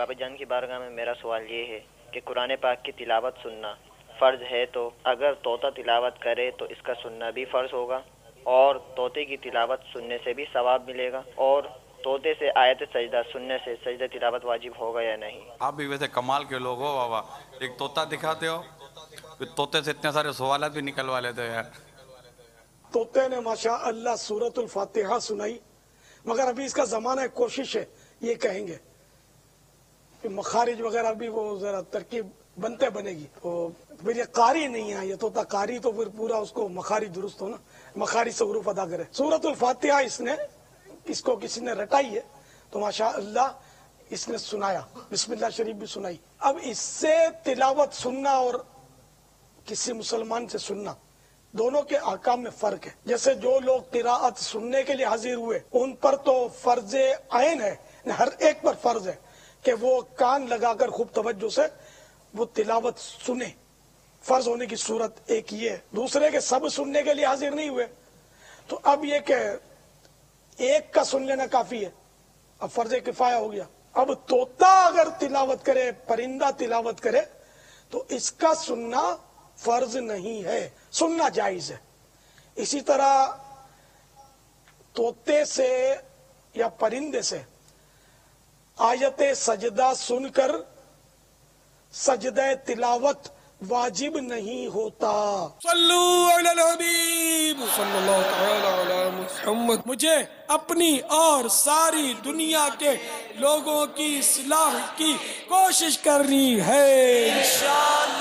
بابا جان کی بارگاہ میں میرا سوال یہ ہے کہ قرآن پاک کی تلاوت سننا فرض ہے، تو اگر طوطا تلاوت کرے تو اس کا سننا بھی فرض ہوگا، اور طوطے کی تلاوت سننے سے بھی ثواب ملے گا، اور طوطے سے آیت سجدہ سننے سے سجدہ تلاوت واجب ہوگا یا نہیں؟ آپ بھی ویسے کمال کے لوگ ہو بابا، ایک طوطا دکھاتے ہو، پھر طوطے سے اتنے سارے سوالات بھی نکلوا لیتے ہو یار۔ طوطے نے ماشاء اللہ سورۃ الفاتحہ سنائی، مگر ابھی اس کا زمانہ ہے، کوشش ہے یہ کہیں گے کہ مخارج وغیرہ بھی وہ ذرا ترکیب بنتے بنے گی، تو پھر یہ قاری نہیں ہے، یہ طوطا قاری تو پھر پورا اس کو مخارج درست ہو نا، مخارج سے حروف ادا کرے۔ سورۃ الفاتحہ اس کو کسی نے رٹائی ہے تو ماشاء اللہ اس نے سنایا، بسم اللہ شریف بھی سنائی۔ اب اس سے تلاوت سننا اور کسی مسلمان سے سننا دونوں کے احکام میں فرق ہے۔ جیسے جو لوگ قراءت سننے کے لیے حاضر ہوئے ان پر تو فرض عین ہے، ہر ایک پر فرض ہے کہ وہ کان لگا کر خوب توجہ سے وہ تلاوت سنے، فرض ہونے کی صورت ایک یہ ہے۔ دوسرے کے سب سننے کے لیے حاضر نہیں ہوئے تو اب یہ کہ ایک کا سن لینا کافی ہے، اب فرض کفایہ ہو گیا۔ اب طوطا اگر تلاوت کرے، پرندہ تلاوت کرے تو اس کا سننا فرض نہیں ہے، سننا جائز ہے۔ اسی طرح طوطے سے یا پرندے سے آیت سجدہ سن کر سجدہ تلاوت واجب نہیں ہوتا۔ صلو علی الحبیب صلی اللہ تعالی علی محمد۔ مجھے اپنی اور ساری دنیا کے لوگوں کی اصلاح کی کوشش کرنی ہے انشاءاللہ۔